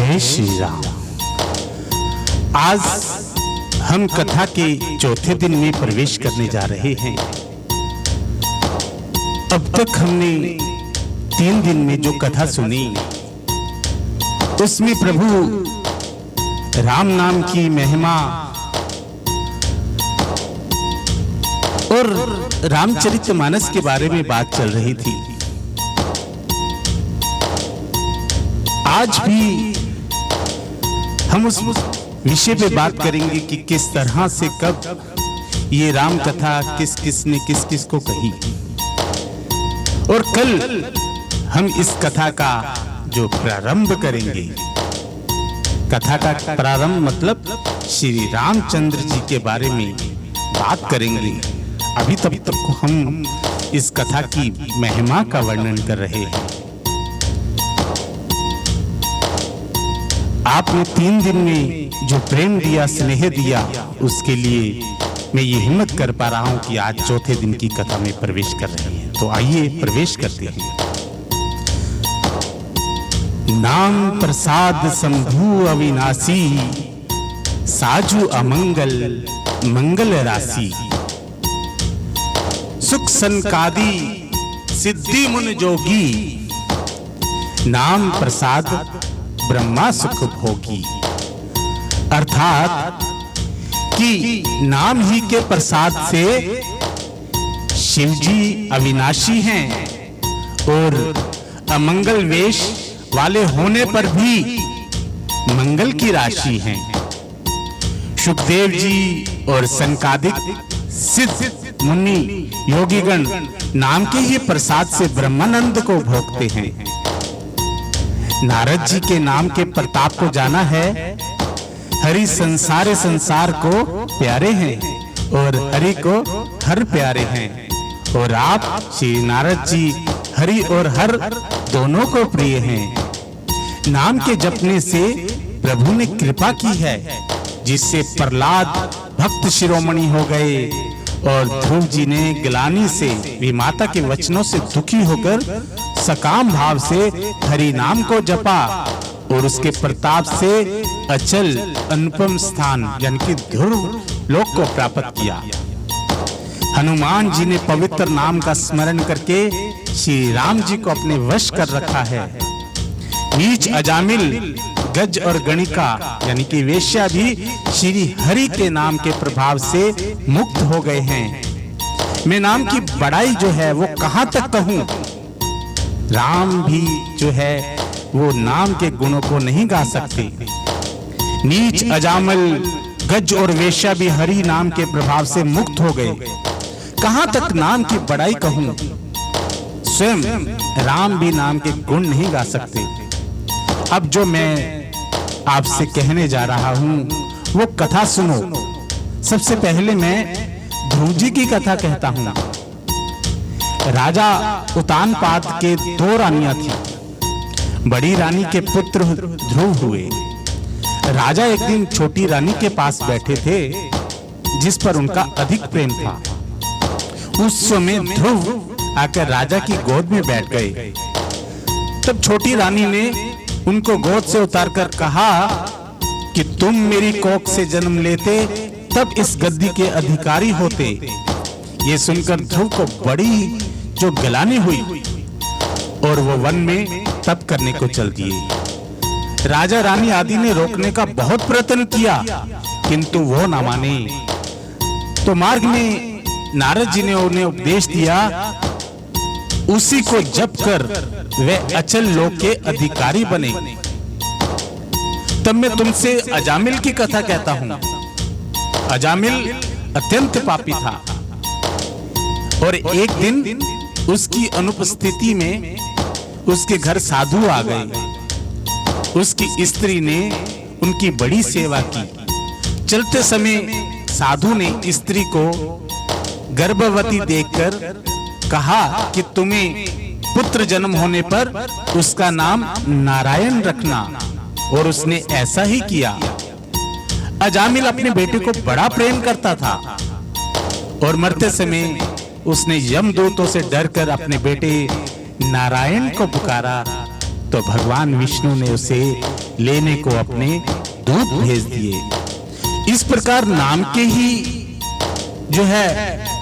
जय श्री राम। आज हम कथा के चौथे दिन में प्रवेश करने जा रहे हैं। अब तक हमने 3 दिन में जो कथा सुनी उसमें प्रभु राम नाम की महिमा और रामचरितमानस के बारे में बात चल रही थी। आज भी हम उस विषय पे बात करेंगे कि किस तरह से कब ये राम कथा किस किस ने किस किस को कही, और कल हम इस कथा का जो प्रारंभ करेंगे। कथा का प्रारंभ मतलब श्री रामचंद्र जी के बारे में बात करेंगे। अभी तब तक हम इस कथा की महिमा का वर्णन कर रहे हैं। आपने 3 दिन में जो प्रेम दिया, स्नेह दिया, उसके लिए मैं ये हिम्मत कर पा रहा हूं कि आज चौथे दिन की कथा में प्रवेश कर रहे हैं। तो आइए प्रवेश करते हैं। नाम प्रसाद शंभु अविनाशी, साजु अमंगल मंगल राशि। सुख संकादी सिद्धि मुन जोगी, नाम प्रसाद ब्रह्मा सुख भोगी। अर्थात कि नाम ही के प्रसाद से शिव जी अविनाशी हैं और अमंगल वेश वाले होने पर भी मंगल की राशि हैं। सुखदेव जी और संकादिक सिद्ध मुनि योगीगण नाम के ही प्रसाद से ब्रह्मानंद को भोगते हैं। नारद जी के नाम के प्रताप को जाना है। हरि संसार को प्यारे हैं और हरि को हर प्यारे हैं। और आप श्री नारद जी हरि और हर दोनों को प्रिय हैं। नाम के जपने से प्रभु ने कृपा की है, जिससे प्रहलाद भक्त शिरोमणि हो गए और ध्रुव जी ने ग्लानि से विमाता के वचनों से दुखी होकर सकाम भाव से हरि नाम को जपा और उसके प्रताप से अचल अनुपम स्थान यानी कि ध्रुव लोक को प्राप्त किया। हनुमान जी ने पवित्र नाम का स्मरण करके श्री राम जी को अपने वश कर रखा है। नीच अजामिल गज और गणिका यानी कि वेश्या भी श्री हरि के नाम के प्रभाव से मुक्त हो गए हैं। मैं नाम की बड़ाई जो है वो कहां तक कहूं। राम भी जो है वो नाम के गुणों को नहीं गा सकते। नीच अजामल गज और वेश्या भी हरि नाम के प्रभाव से मुक्त हो गए। कहां तक नाम की बड़ाई कहूं। स्वयं राम भी नाम के गुण नहीं गा सकते। अब जो मैं आपसे कहने जा रहा हूं वो कथा सुनो। सबसे पहले मैं ध्रुव जी की कथा कहता हूं। राजा उतानपाद के 2 रानियां थी। बड़ी रानी के पुत्र ध्रुव हुए। राजा एक दिन छोटी रानी के पास बैठे थे, जिस पर उनका अधिक प्रेम था। उस समय ध्रुव आकर राजा की गोद में बैठ गए। तब छोटी रानी ने उनको गोद से उतारकर कहा कि तुम मेरी कोख से जन्म लेते तब इस गद्दी के अधिकारी होते। ये सुनकर ध्रुव को बड़ी जो ग्लानि हुई और वो वन में तप करने को चल दिए। राजा रानी आदि ने रोकने का बहुत प्रयत्न किया, किंतु वो ना माने। तो मार्ग में नारद जी ने उन्हें उपदेश दिया, उसी को जप कर वे अचल लोक के अधिकारी बने। तब मैं तुमसे अजामिल की कथा कहता हूं। अजामिल अत्यंत पापी था और एक दिन उसकी अनुपस्थिति में उसके घर साधु आ गए। उसकी स्त्री ने उनकी बड़ी सेवा की। चलते समय साधु ने स्त्री को गर्भवती देखकर कहा कि तुम्हें पुत्र जन्म होने पर उसका नाम नारायण रखना, और उसने ऐसा ही किया। अजामिल अपने बेटे को बड़ा प्रेम करता था और मरते समय उसने यमदूतों से डरकर अपने बेटे नारायण को पुकारा तो भगवान विष्णु ने उसे लेने को अपने दूत भेज दिए। इस प्रकार नाम के ही जो है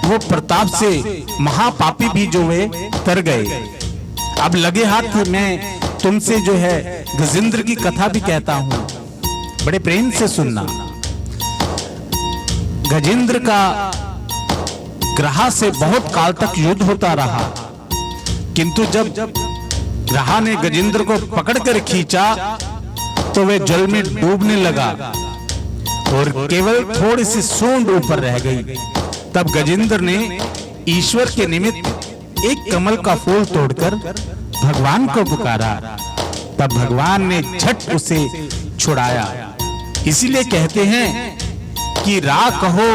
वो प्रताप से महापापी भी जो वे तर गए। अब लगे हाथ मैं तुमसे जो है गजेंद्र की कथा भी कहता हूं, बड़े प्रेम से सुनना। गजेंद्र का ग्रहा से बहुत काल तक युद्ध होता रहा, किंतु जब ग्रहा ने गजेंद्र को पकड़कर खींचा तो वह जल में डूबने लगा और केवल थोड़ी सी सूंड ऊपर रह गई। तब गजेंद्र ने ईश्वर के निमित्त एक कमल का फूल तोड़कर भगवान को पुकारा। तब भगवान ने झट उसे छुड़ाया। इसीलिए कहते हैं कि रा कहो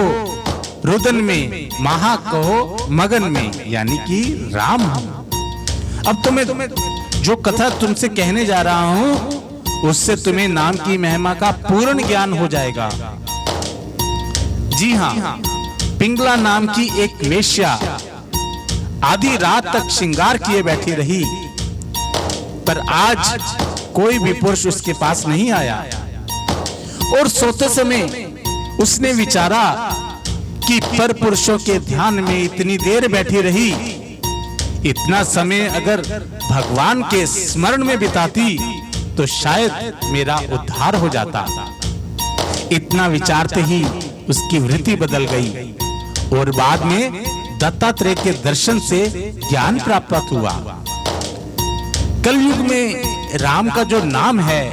रुदन में, महा कहो मगन में, यानी कि राम हूं। अब तुम्हें जो कथा तुमसे कहने जा रहा हूं उससे तुम्हें नाम की महिमा का पूर्ण ज्ञान हो जाएगा। जी हां, पिंगला नाम की एक वेश्या आधी रात तक श्रृंगार किए बैठी रही, पर आज कोई भी पुरुष उसके पास नहीं आया। और सोते समय उसने विचारा कि पर पुरुषों के ध्यान में इतनी देर बैठी रही, इतना समय अगर भगवान के स्मरण में बिताती तो शायद मेरा उद्धार हो जाता। इतना विचारते ही उसकी वृत्ति बदल गई और बाद में दत्तात्रेय के दर्शन से ज्ञान प्राप्त हुआ। कलयुग में राम का जो नाम है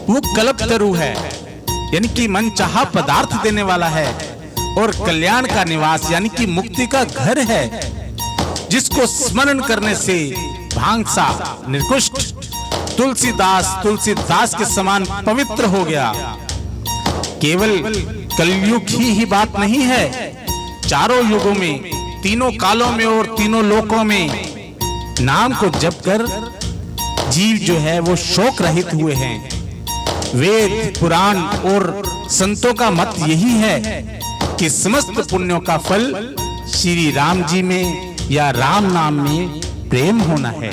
वो कल्पतरु है, यानी कि मन चाहा पदार्थ देने वाला है, और कल्याण का निवास यानी कि मुक्ति का घर है, जिसको स्मरण करने से भांगसा निर्कुष्ट तुलसीदास के समान पवित्र हो गया। केवल कलयुग ही बात नहीं है, चारों युगों में, तीनों कालों में और तीनों लोकों में नाम को जप कर जीव जो है वो शोक रहित हुए हैं। वेद पुराण और संतों का मत यही है कि समस्त पुण्यों का फल श्री राम जी में या राम नाम में प्रेम होना है।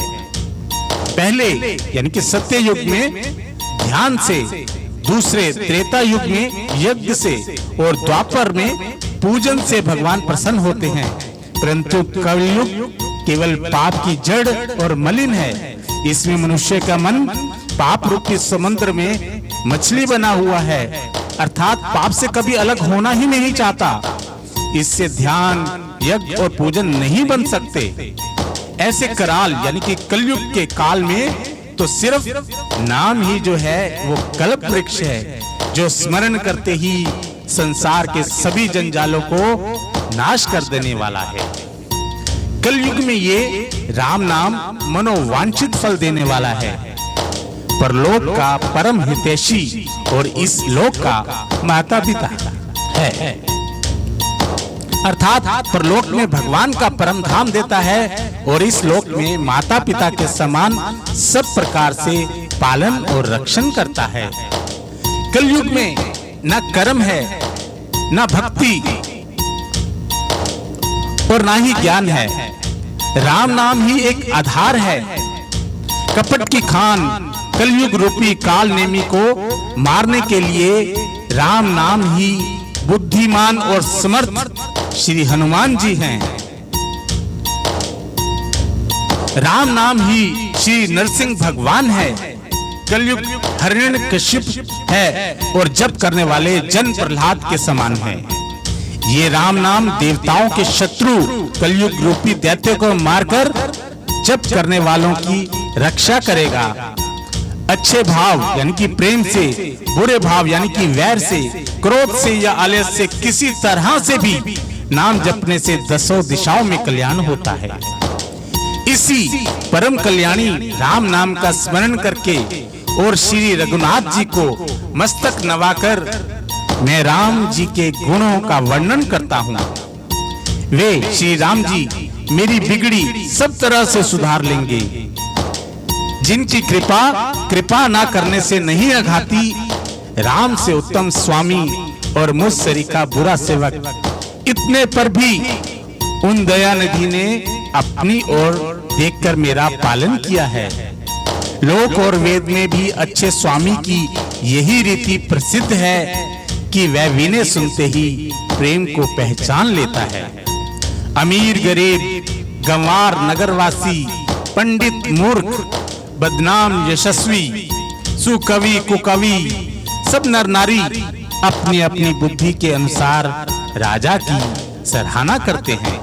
पहले यानी कि सत्य युग में ध्यान से, दूसरे त्रेता युग में यज्ञ से और द्वापर में पूजन से भगवान प्रसन्न होते हैं। परंतु कलयुग केवल पाप की जड़ और मलिन है। इसमें मनुष्य का मन पाप रूपी समुद्र में मछली बना हुआ है, अर्थात पाप से कभी अलग होना ही नहीं चाहता। इससे ध्यान, यज्ञ और पूजन नहीं बन सकते। ऐसे कराल यानी कि कलयुग के काल में तो सिर्फ नाम ही जो है वो कल्प वृक्ष है, जो स्मरण करते ही संसार के सभी जंजालों को नाश कर देने वाला है। कलयुग में ये राम नाम मनोवांछित फल देने वाला है, परलोक का परम हितैषी और इस लोक का माता पिता है। अर्थात परलोक में भगवान का परम धाम देता है और इस लोक में माता पिता के समान सब प्रकार से पालन और रक्षण करता है। कलयुग में न कर्म है, न भक्ति और न ही ज्ञान है। राम नाम ही एक आधार है। कपट की खान कलयुग रूपी काल नेमी को मारने के लिए राम नाम ही बुद्धिमान और समर्थ श्री हनुमान जी हैं। राम नाम ही श्री नरसिंह भगवान है। कलयुग हिरण्यकशिप है और जप करने वाले जन प्रहलाद के समान है। ये राम नाम देवताओं के शत्रु कलयुग रूपी दैत्य को मारकर जप करने वालों की रक्षा करेगा। अच्छे भाव यानी कि प्रेम से, बुरे भाव यानी कि वैर से, क्रोध से या आलस्य से किसी तरह से भी नाम जपने से दसों दिशाओं में कल्याण होता है। इसी परम कल्याणी राम नाम का स्मरण करके और श्री रघुनाथ जी को मस्तक नवाकर मैं राम जी के गुणों का वर्णन करता हूँ। वे श्री राम जी मेरी बिगड़ी सब तरह से सुधार लेंगे। जिनकी कृपा ना करने से नहीं अघाती, राम से उत्तम स्वामी और मुझ सरीखा बुरा सेवक। इतने पर भी उन दयानिधि ने अपनी ओर देखकर मेरा पालन किया है। लोक और वेद में भी अच्छे स्वामी की यही रीति प्रसिद्ध है कि वह विनय सुनते ही प्रेम को पहचान लेता है। अमीर गरीब, गंवार नगरवासी, पंडित मूर्ख, बदनाम यशस्वी, सुकवि कुकवि, सब नर नारी अपनी अपनी बुद्धि के अनुसार राजा की सराहना करते हैं।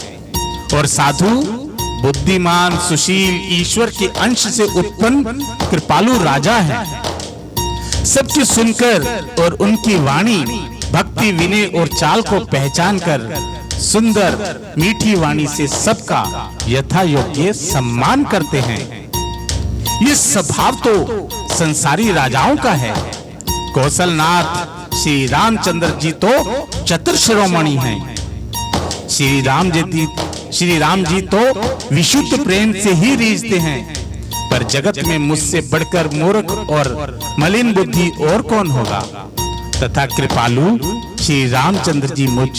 और साधु बुद्धिमान, सुशील, ईश्वर के अंश से उत्पन्न कृपालु राजा है। सबकी सुनकर और उनकी वाणी, भक्ति, विनय और चाल को पहचान कर सुंदर मीठी वाणी से सबका यथा योग्य सम्मान करते हैं। ये स्वभाव तो संसारी राजाओं का है। कौशलनाथ श्री रामचंद्र जी तो चतुर शिरोमणि हैं। श्री राम जी तो विशुद्ध प्रेम से ही रीझते हैं। पर जगत में मुझसे बढ़कर मूर्ख और मलिन बुद्धि और कौन होगा। तथा कृपालु श्री रामचंद्र जी मुझ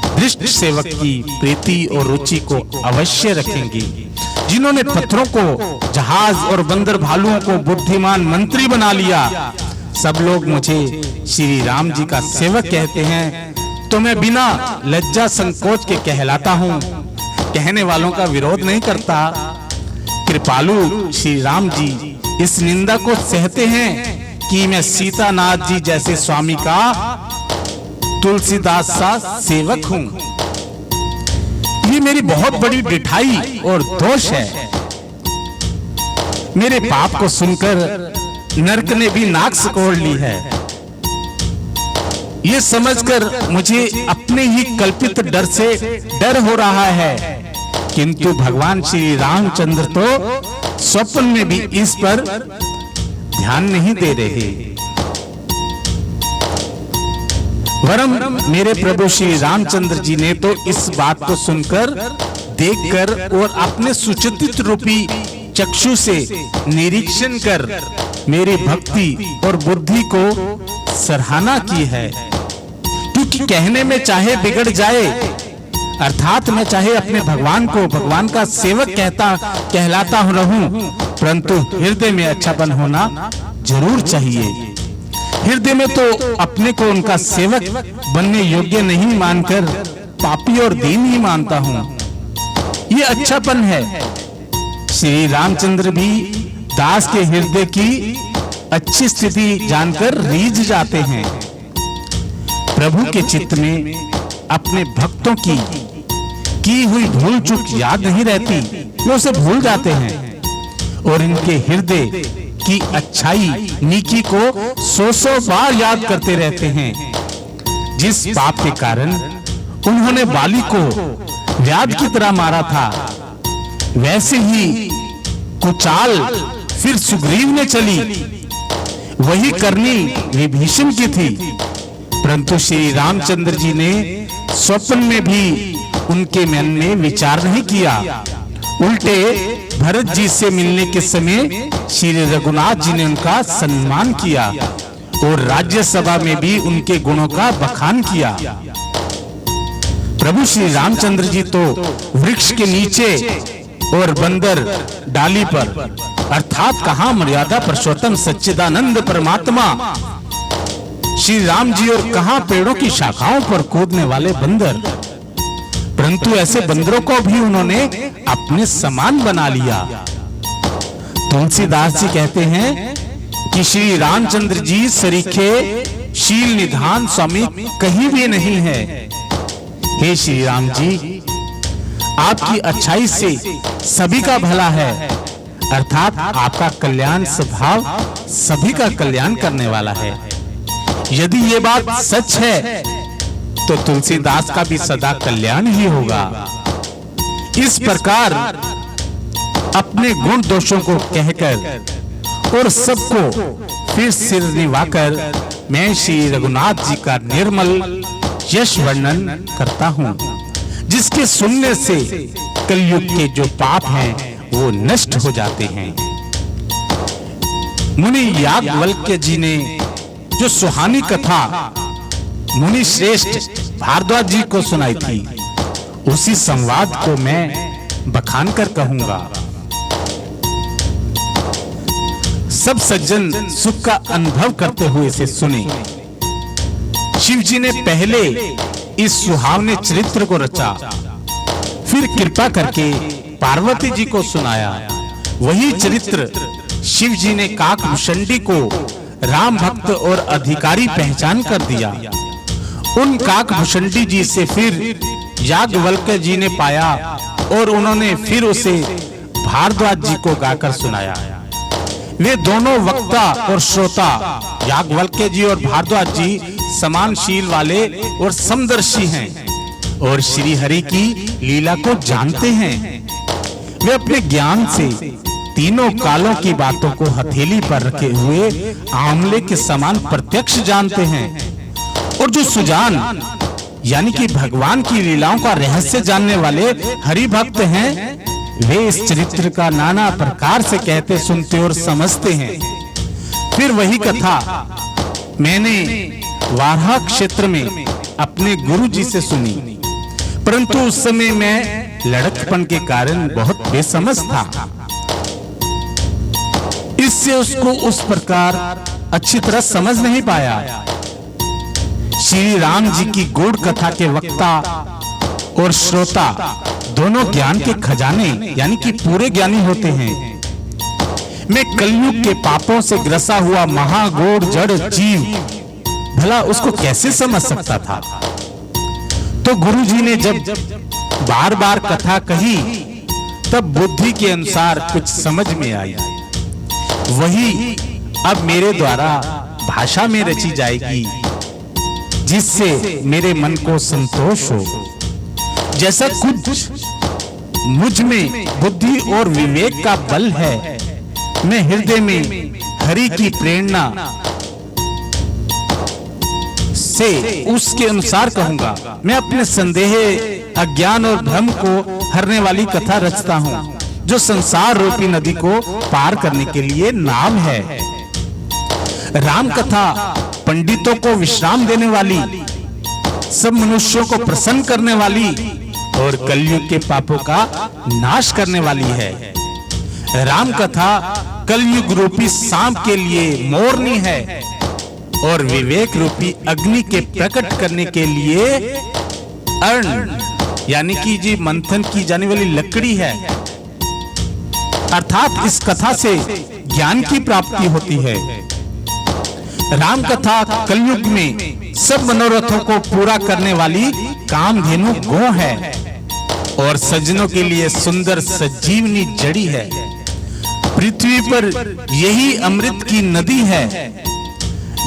दृष्ट सेवक की प्रीति और रुचि को अवश्य रखेंगे। जिन्होंने पत्थरों को जहाज और बंदर भालुओं को बुद्धिमान मंत्री बना लिया, सब लोग मुझे श्री राम जी का सेवक कहते हैं, तो मैं बिना लज्जा संकोच के कहलाता हूँ। कहने वालों का विरोध नहीं करता। कृपालु श्री राम जी इस निंदा को सहते हैं कि मैं सीतानाथ जी जैसे स्वामी का तुलसीदास सा सेवक हूँ। ये मेरी बहुत बड़ी ढिठाई और दोष है। मेरे पाप को सुनकर नरक ने भी नाक सिकोड़ ली है। ये समझकर मुझे अपने ही कल्पित डर से डर हो रहा है, किंतु भगवान श्री रामचंद्र तो स्वप्न में भी इस पर ध्यान नहीं दे रहे। वरम मेरे प्रभु श्री रामचंद्र जी ने तो इस बात को सुनकर, देखकर और अपने सुचित रूपी चक्षु से निरीक्षण कर मेरी भक्ति और बुद्धि को सराहना की है। क्योंकि कहने में चाहे बिगड़ जाए, अर्थात मैं चाहे अपने भगवान को भगवान का सेवक कहलाता रहूं, परंतु हृदय में अच्छापन होना जरूर चाहिए। हृदय में तो अपने को उनका सेवक बनने योग्य नहीं मानकर पापी और दीन ही मानता हूँ। ये अच्छापन है। श्री रामचंद्र भी दास के हृदय की अच्छी स्थिति जानकर रीझ जाते हैं। प्रभु के चित्त में अपने भक्तों की हुई भूल चूक याद नहीं रहती, वे उसे भूल जाते हैं और इनके हृदय की अच्छाई नीकी को 100 बार याद करते रहते हैं। जिस पाप के कारण उन्होंने बाली को व्याध की तरह मारा था, वैसे ही कुचाल फिर सुग्रीव ने चली, वही करनी विभीषण की थी। परंतु श्री रामचंद्र जी ने स्वप्न में भी उनके मन में विचार नहीं किया। उल्टे भरत जी से मिलने के समय श्री रघुनाथ जी ने उनका सम्मान किया और राज्यसभा में भी उनके गुणों का बखान किया। प्रभु श्री रामचंद्र जी तो वृक्ष के नीचे और बंदर डाली पर, अर्थात कहां मर्यादा पुरुषोत्तम सच्चिदानंद परमात्मा श्री राम जी और कहां पेड़ों की शाखाओं पर कूदने वाले बंदर। परंतु ऐसे बंदरों को भी उन्होंने अपने समान बना लिया। तुलसीदास जी कहते हैं कि श्री रामचंद्र जी सरीखे शील निधान स्वामी कहीं भी नहीं है। हे श्री राम जी, आपकी अच्छाई से सभी का भला है, अर्थात आपका कल्याण स्वभाव सभी का कल्याण करने वाला है। यदि ये बात सच है तो तुलसीदास का भी सदा कल्याण ही होगा। इस प्रकार अपने गुण दोषों को कहकर और सबको फिर सिर निभाकर मैं श्री रघुनाथ जी का निर्मल यश वर्णन करता हूँ, जिसके सुनने से कलयुग के जो पाप हैं वो नष्ट हो जाते हैं। मुनि याज्ञवल्क्य जी ने जो सुहानी कथा मुनि श्रेष्ठ भारद्वाज जी को सुनाई थी, उसी संवाद को मैं बखान कर कहूंगा। सब सज्जन सुख का अनुभव करते हुए इसे सुने। शिव जी ने पहले इस सुहावने चरित्र को रचा, फिर कृपा करके पार्वती जी को सुनाया। वही चरित्र शिव जी ने काकभूषणी को राम भक्त और अधिकारी पहचान कर दिया। उन काकभूषणी जी से फिर याज्ञवल्क्य जी ने पाया और उन्होंने फिर उसे भारद्वाज जी को गाकर सुनाया। वे दोनों वक्ता और श्रोता याज्ञवल्क्य जी और भारद्वाज जी समानशील वाले और समदर्शी हैं और श्री हरि की लीला को जानते हैं। वे अपने ज्ञान से तीनों कालों की बातों को हथेली पर रखे हुए आमले के समान प्रत्यक्ष जानते हैं। और जो सुजान यानी कि भगवान की लीलाओं का रहस्य जानने वाले हरि भक्त हैं, वे इस चरित्र का नाना प्रकार से कहते सुनते और समझते हैं। फिर वही कथा मैंने वाराह क्षेत्र में अपने गुरु जी से सुनी, परंतु उस समय मैं लड़कपन के कारण बहुत बेसमझ था, इससे उसको उस प्रकार अच्छी तरह समझ नहीं पाया। श्री राम जी की गूढ़ कथा के वक्ता और श्रोता दोनों ज्ञान के खजाने यानी कि पूरे ज्ञानी होते हैं। मैं कलयुग के पापों से ग्रसा हुआ महागौर जड़ जीव भला उसको कैसे समझ सकता था। तो गुरु जी ने जब बार बार कथा कही तब बुद्धि के अनुसार कुछ समझ में आई। वही अब मेरे द्वारा भाषा में रची जाएगी, जिससे मेरे मन को संतोष हो। जैसा कुछ मुझ में बुद्धि और विवेक का बल है, मैं हृदय में हरि की प्रेरणा से उसके अनुसार कहूंगा। मैं अपने संदेह, अज्ञान और भ्रम को हरने वाली कथा रचता हूं, जो संसार रूपी नदी को पार करने के लिए नाव है। राम कथा पंडितों को विश्राम देने वाली, सब मनुष्यों को प्रसन्न करने वाली और कलयुग के पापों का नाश करने वाली है। राम कथा कलयुग रूपी सांप के लिए मोरनी है और विवेक रूपी अग्नि के प्रकट करने के लिए अर्ण यानी कि जी मंथन की जाने वाली लकड़ी है। अर्थात इस कथा से ज्ञान की प्राप्ति होती है। राम कथा कलयुग में सब मनोरथों को पूरा करने वाली कामधेनु गौ है और सज्जनों के लिए सुंदर सजीवनी जड़ी है। पृथ्वी पर यही अमृत की नदी है,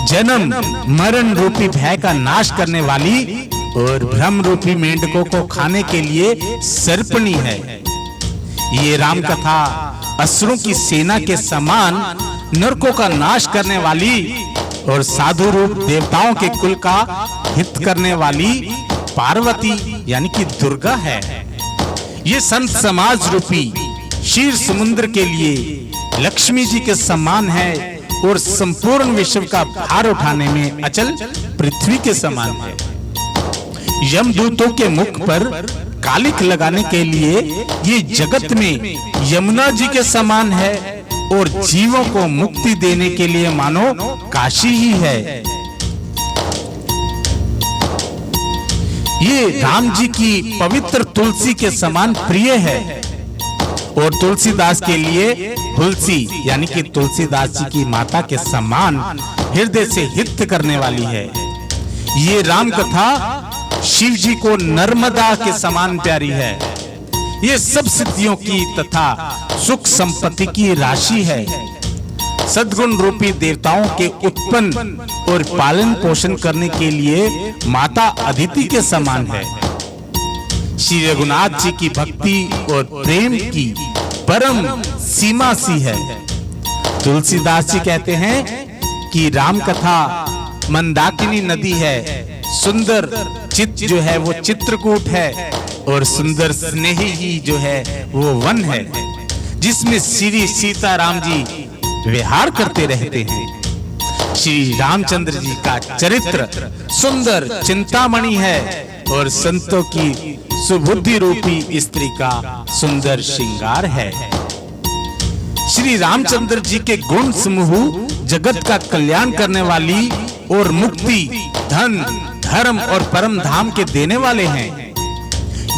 जन्म मरण रूपी भय का नाश करने वाली और भ्रम रूपी मेंढकों को खाने के लिए सर्पणी है। ये राम कथा असुरों की सेना के समान नरकों का नाश करने वाली और साधु रूप देवताओं के कुल का हित करने वाली पार्वती यानी कि दुर्गा है। ये संत समाज रूपी क्षीर समुद्र के लिए लक्ष्मी जी के समान है और संपूर्ण विश्व का भार उठाने में अचल पृथ्वी के समान है। यमदूतों के मुख पर कालिक लगाने के लिए ये जगत में यमुना जी के समान है और जीवों को मुक्ति देने के लिए मानो काशी ही है। ये राम जी की पवित्र तुलसी के समान प्रिय है और तुलसीदास के लिए तुलसी यानी कि तुलसीदास जी की माता के समान हृदय से हित करने वाली है। ये राम कथा शिव जी को नर्मदा के समान प्यारी है। ये सब सिद्धियों की तथा सुख संपत्ति की राशि है। सद्गुण रूपी देवताओं के उत्पन्न और पालन पोषण करने के लिए माता अदिति के समान है। श्री रघुनाथ जी की भक्ति और प्रेम की परम सीमा सी है। तुलसीदास जी कहते हैं कि राम कथा मंदाकिनी नदी है, सुंदर चित्त जो है वो चित्रकूट है और सुंदर स्नेही ही जो है वो वन है, जिसमें श्री सीताराम जी विहार करते रहते हैं। श्री रामचंद्र जी का चरित्र सुंदर चिंतामणि है और संतों की सुबुद्धि रूपी स्त्री का सुंदर श्रृंगार है। श्री रामचंद्र जी के गुण समूह जगत का कल्याण करने वाली और मुक्ति, धन, धर्म और परम धाम के देने वाले हैं।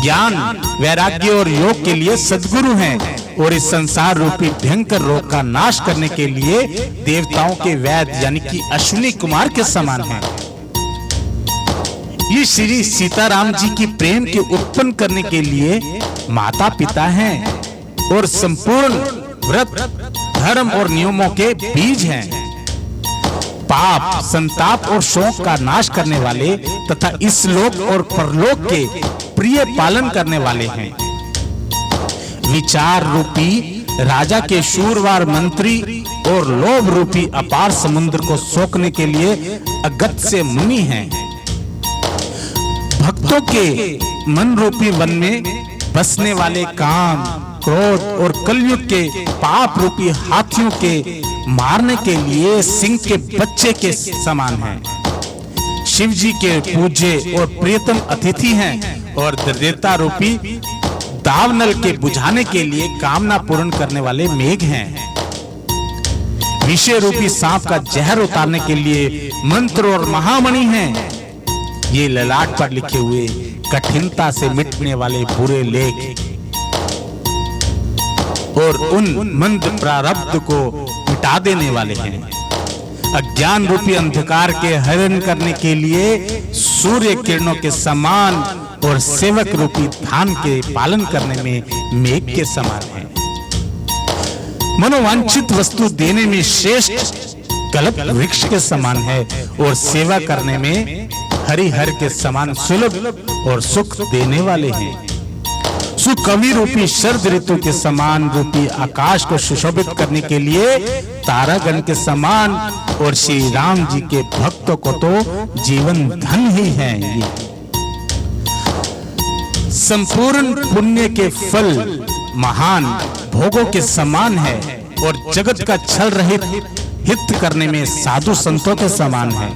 ज्ञान, वैराग्य और योग के लिए सद्गुरु हैं और इस संसार रूपी भयंकर रोग का नाश करने के लिए देवताओं के वैद्य यानी कि अश्विनी कुमार के समान हैं। ये श्री सीताराम जी की प्रेम के उत्पन्न करने के लिए माता पिता हैं और संपूर्ण व्रत, धर्म और नियमों के बीज हैं। पाप, संताप और शोक का नाश करने वाले तथा इस लोक और परलोक के प्रिय पालन करने वाले हैं। विचार रूपी राजा के शूरवार मंत्री और लोभ रूपी अपार समुद्र को सोखने के लिए अगत्य मुनि हैं। भक्तों के मन रूपी वन में बसने वाले काम, क्रोध और कलयुग के पाप रूपी हाथियों के मारने के लिए सिंह के बच्चे के समान हैं। शिव जी के पूज्य और प्रियतम अतिथि हैं और दरिद्रता रूपी दावनल के बुझाने के लिए कामना पूर्ण करने वाले मेघ हैं। विषय रूपी सांप का जहर उतारने के लिए मंत्र और महामणि हैं। ये ललाट पर लिखे हुए कठिनता से मिटने वाले बुरे लेख और उन मंद प्रारब्ध को मिटा देने वाले हैं। अज्ञान रूपी अंधकार के हरण करने के लिए सूर्य किरणों के समान और सेवक रूपी धान के पालन करने में मेघ के समान है। मनोवांछित वस्तु देने में श्रेष्ठ कल्प वृक्ष के समान है और सेवा करने में हरिहर के समान सुलभ और सुख देने वाले हैं। सुकवि रूपी शरद ऋतु के समान रूपी आकाश को सुशोभित करने के लिए तारागण के समान और श्री राम जी के भक्तों को तो जीवन धन ही है। ये संपूर्ण पुण्य के फल महान भोगों के समान है और जगत का छल रहित हित करने में साधु संतों के समान है।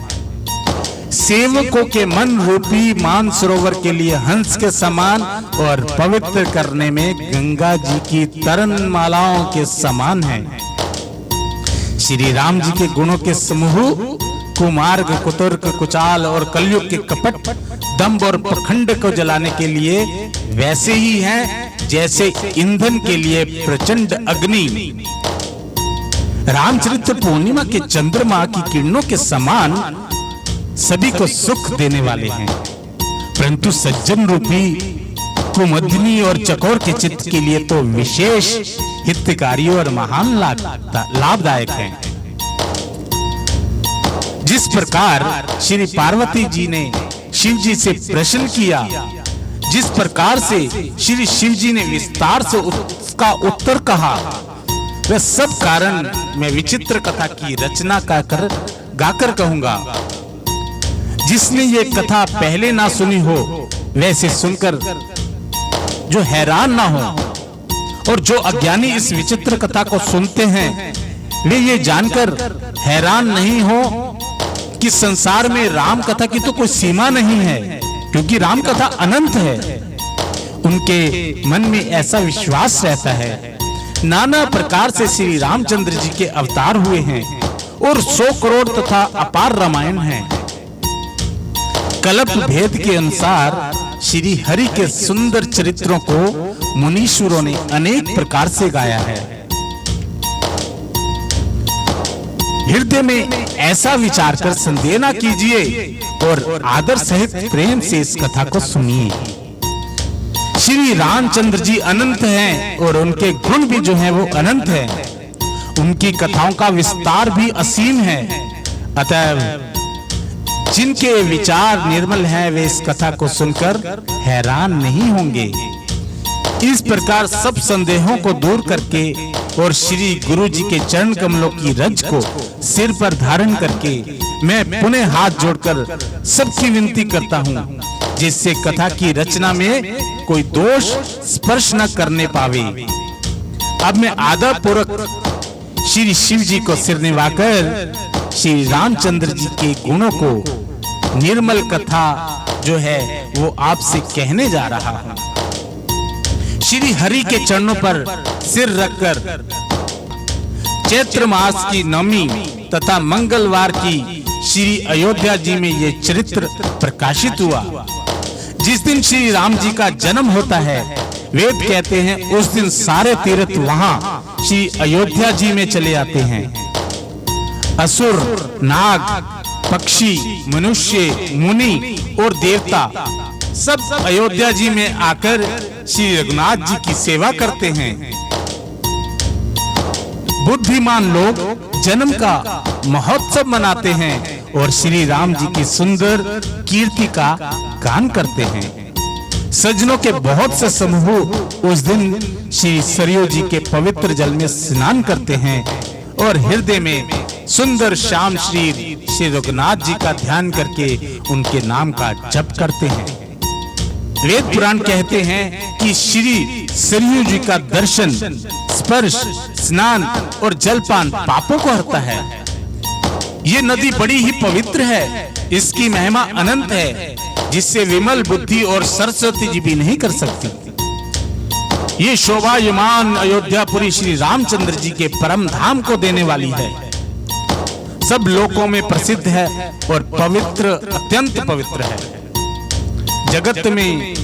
सेवकों के मन रूपी मान सरोवर के लिए हंस के समान और पवित्र करने में गंगा जी की तरन मालाओं के समान है। श्री राम जी के गुणों के समूह कुमार्ग, कुतर्क, कुचाल और कलयुग के कपट, दंभ और पखंड को जलाने के लिए वैसे ही हैं जैसे ईंधन के लिए प्रचंड अग्नि। रामचरित्र पूर्णिमा के चंद्रमा की किरणों के समान सभी को सुख देने वाले हैं, परंतु सज्जन रूपी कुमदनी और चकोर के चित्त के लिए तो विशेष हितकारी और महान लाभदायक हैं। जिस प्रकार श्री पार्वती जी ने शिव जी से प्रश्न किया, जिस प्रकार से श्री शिव जी ने विस्तार से उसका उत्तर कहा, वह सब कारण मैं विचित्र कथा की रचना गाकर कहूंगा। जिसने ये कथा पहले ना सुनी हो वैसे सुनकर जो हैरान ना हो, और जो अज्ञानी इस विचित्र कथा को सुनते हैं वे ये जानकर हैरान नहीं हो कि संसार में राम कथा की तो कोई सीमा नहीं है, क्योंकि राम कथा अनंत है। उनके मन में ऐसा विश्वास रहता है। नाना प्रकार से श्री रामचंद्र जी के अवतार हुए हैं और 100 करोड़ तथा अपार रामायण है। कल्प भेद के अनुसार श्री हरि के सुंदर चरित्रों को मुनीश्वरों ने अनेक प्रकार से गाया है। हृदय में ऐसा विचार कर संदेह न कीजिए और आदर सहित प्रेम से इस कथा को सुनिए। श्री रामचंद्र जी अनंत हैं और उनके गुण भी जो हैं वो अनंत हैं। उनकी कथाओं का विस्तार भी असीम है। अतः जिनके विचार निर्मल हैं वे इस कथा को सुनकर हैरान नहीं होंगे। इस प्रकार सब संदेहों को दूर करके और श्री गुरु जी के चरण कमलों की रज को सिर पर धारण करके मैं पुनः हाथ जोड़कर सबकी विनती करता हूँ, जिससे कथा की रचना में कोई दोष स्पर्श न करने पावे। अब मैं आदर पूर्वक श्री शिव जी को सिर निभाकर श्री रामचंद्र जी के गुणों को निर्मल कथा जो है वो आपसे कहने जा रहा हूं। श्री हरि के चरणों पर सिर रखकर चैत्र मास की नवमी तथा मंगलवार की श्री अयोध्या जी में ये चरित्र प्रकाशित हुआ। जिस दिन श्री राम जी का जन्म होता है, वेद कहते हैं उस दिन सारे तीर्थ वहां श्री अयोध्या जी में चले आते हैं। असुर, नाग, पक्षी, मनुष्य, मुनि और देवता सब अयोध्या जी में आकर श्री रघुनाथ जी की सेवा करते हैं। बुद्धिमान लोग जन्म का महोत्सव मनाते हैं और श्री राम जी की सुंदर कीर्ति का गान करते हैं। सज्जनों के बहुत से समूह उस दिन श्री सरयू जी के पवित्र जल में स्नान करते हैं और हृदय में सुंदर श्याम श्री रघुनाथ जी का ध्यान करके उनके नाम का जप करते हैं। वेद पुराण कहते हैं कि श्री सरयू जी का दर्शन, स्पर्श, स्नान और जलपान पापों को हरता है। ये नदी बड़ी ही पवित्र है, इसकी महिमा अनंत है, जिससे विमल बुद्धि और सरस्वती जी भी नहीं कर सकती। ये शोभायमान अयोध्यापुरी श्री रामचंद्र जी के परम धाम को देने वाली है। सब लोकों में प्रसिद्ध है और पवित्र, अत्यंत पवित्र है। जगत में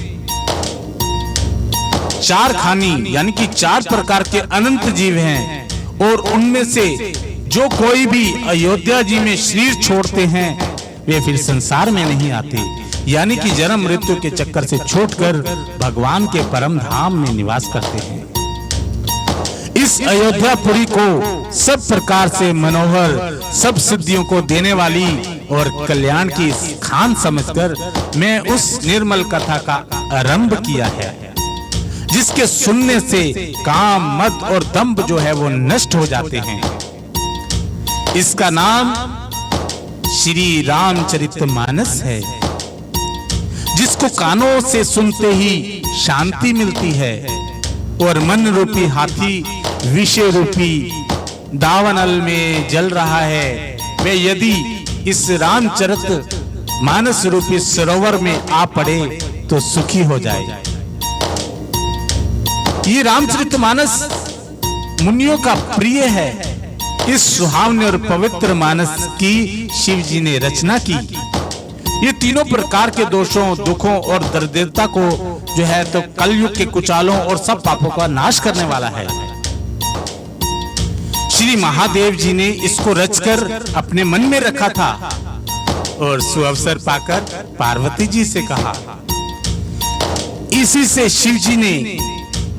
चार खानी यानी कि 4 प्रकार के अनंत जीव हैं और उनमें से जो कोई भी अयोध्या जी में शरीर छोड़ते हैं वे फिर संसार में नहीं आते, यानी कि जन्म मृत्यु के चक्कर से छूटकर भगवान के परम धाम में निवास करते हैं। इस अयोध्यापुरी को सब प्रकार से मनोहर, सब सिद्धियों को देने वाली और कल्याण की खान समझकर मैं उस निर्मल कथा का आरंभ किया है, जिसके सुनने से काम, मद और दंभ जो है वो नष्ट हो जाते हैं। इसका नाम श्री रामचरितमानस है, जिसको कानों से सुनते ही शांति मिलती है और मन रूपी हाथी विषय रूपी दावानल में जल रहा है, वे यदि इस रामचरित मानस रूपी सरोवर में आ पड़े तो सुखी हो जाए। ये रामचरितमानस मुनियों का प्रिय है। इस सुहावने और पवित्र मानस की शिव जी ने रचना की। ये तीनों प्रकार के दोषों, दुखों और दरिद्रता को जो है तो कलयुग के कुचालों और सब पापों का नाश करने वाला है। श्री महादेव जी ने इसको रचकर अपने मन में रखा था और सुअवसर पाकर पार्वती जी से कहा। इसी से शिव जी ने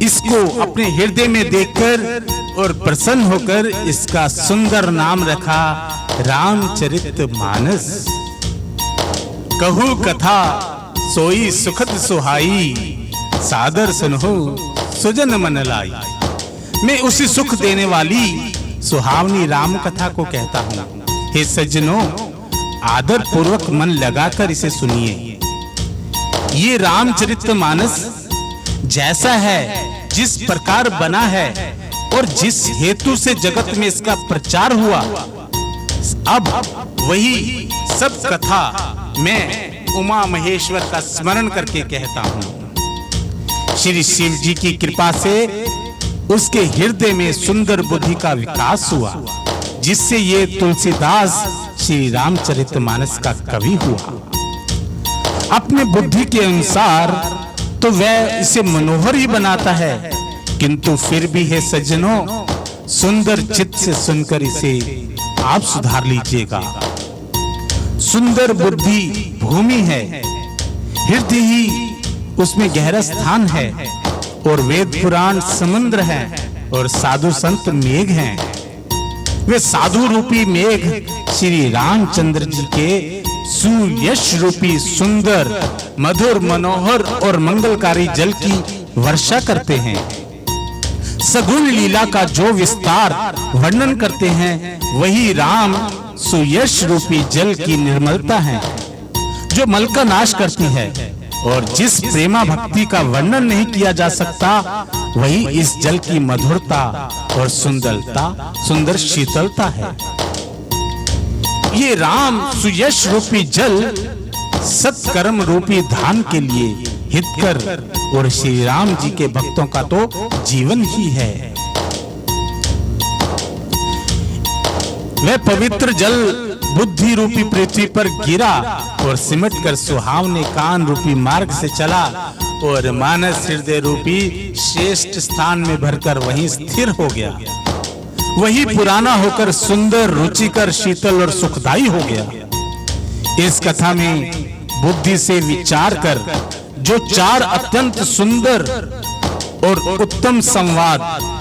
इसको अपने हृदय में देखकर और प्रसन्न होकर इसका सुंदर नाम रखा रामचरितमानस। कहूँ कथा सोई सुखद सुहाई, सादर सुनहु सुजन मन लाई। मैं उसी सुख देने वाली सुहावनी राम कथा को कहता हूँ। हे सज्जनों, आदर पूर्वक मन लगाकर इसे सुनिए। ये रामचरितमानस जैसा है, जिस प्रकार बना है और जिस हेतु से जगत में इसका प्रचार हुआ, अब वही सब कथा मैं उमा महेश्वर का स्मरण करके कहता हूँ। श्री शिव जी की कृपा से उसके हृदय में सुंदर बुद्धि का विकास हुआ, जिससे ये तुलसीदास श्री रामचरितमानस का कवि हुआ। अपने बुद्धि के अनुसार तो वह इसे मनोहर ही बनाता है, किंतु फिर भी है सज्जनों, सुंदर चित्त से सुनकर इसे आप सुधार लीजिएगा। सुंदर बुद्धि भूमि है, हृदय ही उसमें गहरा स्थान है और वेद पुराण समुद्र है और साधु संत मेघ हैं। वे साधु रूपी मेघ श्री रामचंद्र जी के सुयश रूपी सुंदर, मधुर, मनोहर और मंगलकारी जल की वर्षा करते हैं। सगुण लीला का जो विस्तार वर्णन करते हैं, वही राम सुयश रूपी जल की निर्मलता है, जो मल का नाश करती है। और जिस प्रेमा भक्ति का वर्णन नहीं किया जा सकता, वही इस जल की मधुरता और सुंदरता, सुंदर शीतलता है। ये राम सुयश रूपी जल सत्कर्म रूपी धान के लिए हितकर और श्री राम जी के भक्तों का तो जीवन ही है। वह पवित्र जल बुद्धि रूपी पृथ्वी पर गिरा और सिमट कर सुहावने कान रूपी मार्ग से चला और मानस हृदय रूपी श्रेष्ठ स्थान में भरकर वहीं स्थिर हो गया। वही पुराना होकर सुंदर, रुचिकर, शीतल और सुखदाई हो गया। इस कथा में बुद्धि से विचार कर जो चार अत्यंत सुंदर और उत्तम संवाद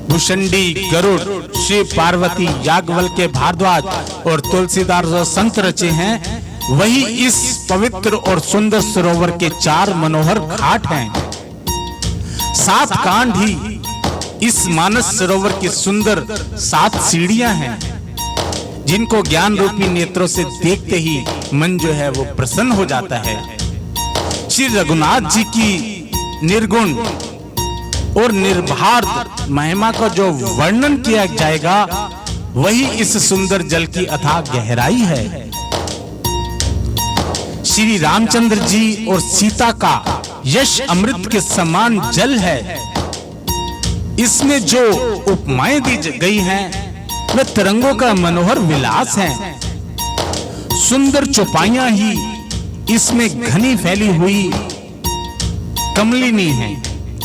भुषंडी, गरुड़, शिव पार्वती, याज्ञवल्क्य, भारद्वाज और तुलसीदास और संत रचे हैं, वही इस पवित्र और सुंदर सरोवर के चार मनोहर घाट हैं। 7 कांड ही इस मानस सरोवर की सुंदर 7 सीढ़ियां हैं, जिनको ज्ञान रूपी नेत्रों से देखते ही मन जो है वो प्रसन्न हो जाता है। श्री रघुनाथ जी की निर्गुण और निर्भार महिमा का जो वर्णन किया जाएगा, वही इस सुंदर जल की अथाह गहराई है। श्री रामचंद्र जी और सीता का यश अमृत के समान जल है। इसमें जो उपमाएं दी गई हैं, वे तरंगों का मनोहर विलास है। सुंदर चौपाइयां ही इसमें घनी फैली हुई कमलिनी है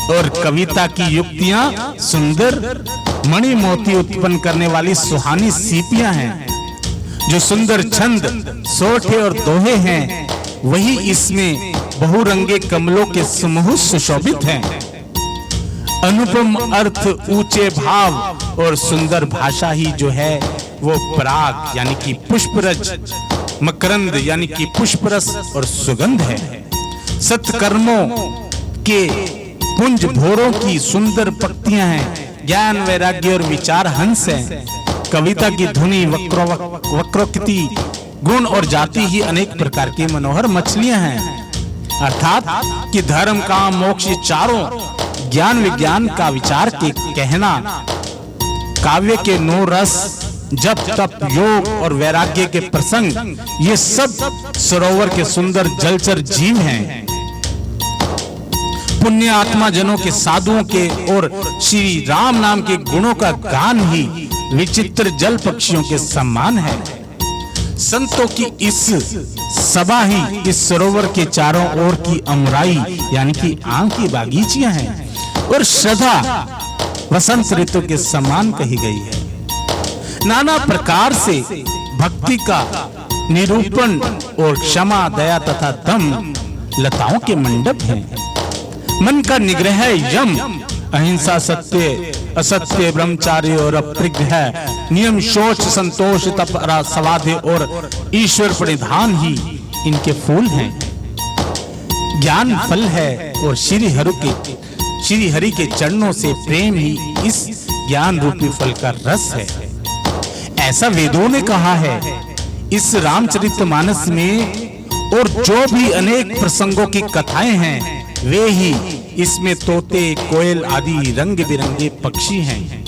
और कविता की युक्तियां सुंदर मणि मोती उत्पन्न करने वाली सुहानी सीपियां हैं। जो सुंदर छंद, सोठे और दोहे हैं, वही इसमें बहुरंगे कमलों के समूह सुशोभित हैं। अनुपम अर्थ, ऊंचे भाव और सुंदर भाषा ही जो है वो पराग यानी कि पुष्परज, मकरंद यानी कि पुष्परस और सुगंध है। सत्कर्मों के पुंज भोरों की सुंदर पक्तियां हैं। ज्ञान, वैराग्य और विचार हंस है। कविता की धुनी, वक्रोक्ति, गुण और जाति ही अनेक प्रकार की मनोहर मछलियां हैं। अर्थात कि धर्म, काम, मोक्ष चारों ज्ञान विज्ञान का विचार के कहना, काव्य के 9 रस, जप, तप, योग और वैराग्य के प्रसंग, ये सब सरोवर के सुंदर जलचर जीव हैं। पुण्य आत्मा जनों के, साधुओं के और श्री राम नाम के गुणों का गान ही विचित्र जल पक्षियों के समान है। संतों की इस सभा ही इस सरोवर के चारों ओर की अमराई यानी कि आम की बागीचियां हैं और श्रद्धा वसंत ऋतु के समान कही गई है। नाना प्रकार से भक्ति का निरूपण और क्षमा, दया तथा दम लताओं के मंडप हैं। मन का निग्रह, यम, अहिंसा, सत्य, असत्य, ब्रह्मचार्य और अप्रिग्रह, नियम, शौच, संतोष, तप, समाधि और ईश्वर प्रणिधान ही इनके फूल हैं। ज्ञान फल है और श्री हरि के चरणों से प्रेम ही इस ज्ञान रूपी फल का रस है। ऐसा वेदों ने कहा है। इस रामचरितमानस में और जो भी अनेक प्रसंगों की कथाएं हैं, वे ही इसमें तोते, कोयल आदि रंग बिरंगे पक्षी हैं।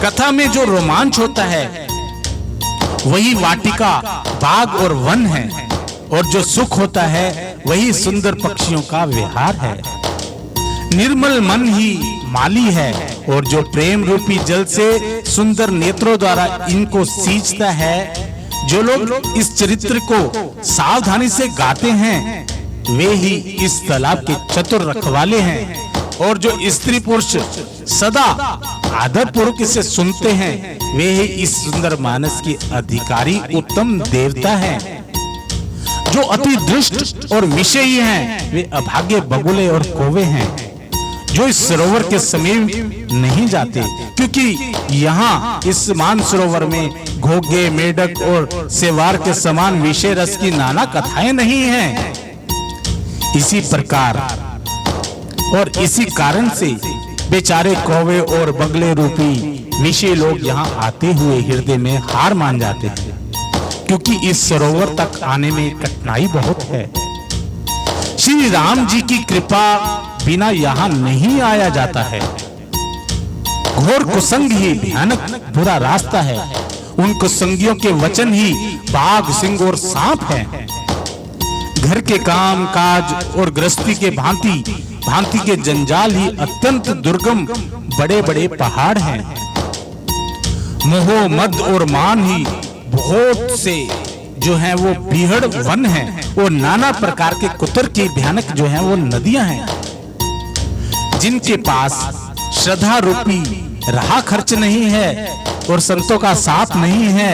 कथा में जो रोमांच होता है, वही वाटिका, बाग और वन है, और जो सुख होता है, वही सुंदर पक्षियों का विहार है। निर्मल मन ही माली है, और जो प्रेम रूपी जल से सुंदर नेत्रों द्वारा इनको सींचता है। जो लोग इस चरित्र को सावधानी से गाते हैं, वे ही इस तालाब के चतुर रखवाले हैं, और जो स्त्री पुरुष सदा आदर पूर्वक इसे सुनते हैं, वे ही इस सुंदर मानस के अधिकारी उत्तम देवता हैं। जो अति दुष्ट और विषयी हैं, वे अभागे बगुले और कौवे हैं, जो इस सरोवर के समीप नहीं जाते, क्योंकि यहाँ इस मान सरोवर में घोगे, मेढक और सेवार के समान विषय रस की नाना कथाएं नहीं हैं। इसी प्रकार और इसी कारण से बेचारे कौवे और बगले रूपी विषय लोग यहाँ आते हुए हृदय में हार मान जाते हैं, क्योंकि इस सरोवर तक आने में कठिनाई बहुत है। श्री राम जी की कृपा बिना यहाँ नहीं आया जाता है। घोर कुसंग ही भयानक बुरा रास्ता है। उन कुसंगियों के वचन ही बाघ, सिंह और सांप है। घर के काम काज और गृहस्थी के भांति के जंजाल ही अत्यंत दुर्गम बड़े बड़े पहाड़ हैं। मोह मद और मान ही बहुत से जो है वो बीहड़ वन है, और नाना प्रकार के कुतर की भयानक जो है वो नदियां हैं, जिनके पास श्रद्धा रूपी राह खर्च नहीं है और संतों का साथ नहीं है,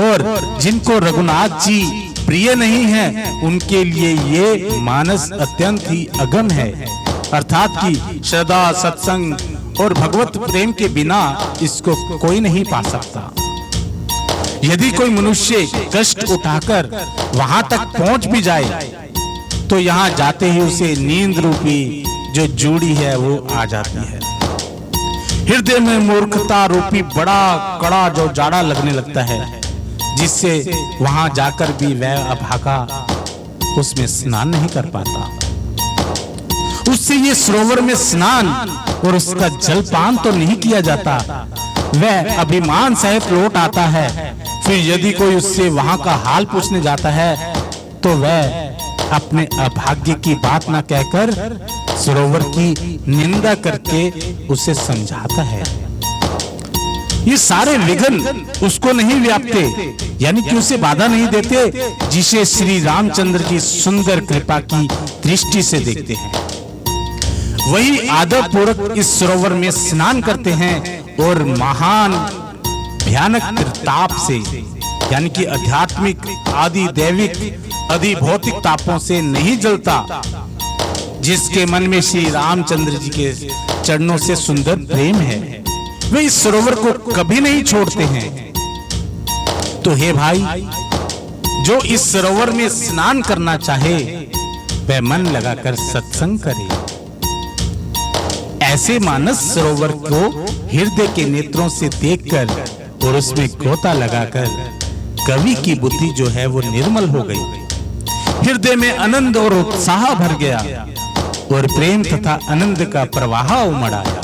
और जिनको रघुनाथ जी प्रिय नहीं है, उनके लिए ये मानस अत्यंत ही अगम है। अर्थात कि श्रद्धा, सत्संग और भगवत प्रेम के बिना इसको कोई नहीं पा सकता। यदि कोई मनुष्य कष्ट उठाकर वहां तक पहुंच भी जाए, तो यहाँ जाते ही उसे नींद रूपी जो जूड़ी है वो आ जाती है। हृदय में मूर्खता रूपी बड़ा कड़ा जो जाड़ा लगने लगता है, जिससे वहां जाकर भी वह अभागा उसमें स्नान नहीं कर पाता। उससे ये सरोवर में स्नान और उसका जलपान तो नहीं किया जाता, वह अभिमान सहित लौट आता है। फिर यदि कोई उससे वहां का हाल पूछने जाता है, तो वह अपने अभाग्य की बात ना कहकर सरोवर की निंदा करके उसे समझाता है। ये सारे विघ्न उसको नहीं व्यापते, यानी कि उसे बाधा नहीं देते, जिसे श्री रामचंद्र की सुंदर कृपा की दृष्टि से देखते हैं। वही आदर पूर्वक इस सरोवर में स्नान करते हैं और महान भयानक ताप से, यानी कि आध्यात्मिक, आदि दैविक, आदि भौतिक तापों से नहीं जलता, जिसके मन में श्री रामचंद्र जी के चरणों से सुंदर प्रेम है, वे इस सरोवर को कभी नहीं छोड़ते हैं। तो हे भाई, जो इस सरोवर में स्नान करना चाहे वह मन लगाकर सत्संग करे। ऐसे मानस सरोवर को हृदय के नेत्रों से देखकर और उसमें गोता लगाकर कवि की बुद्धि जो है वो निर्मल हो गई। हृदय में आनंद और उत्साह भर गया और प्रेम तथा आनंद का प्रवाह उमड़ आया।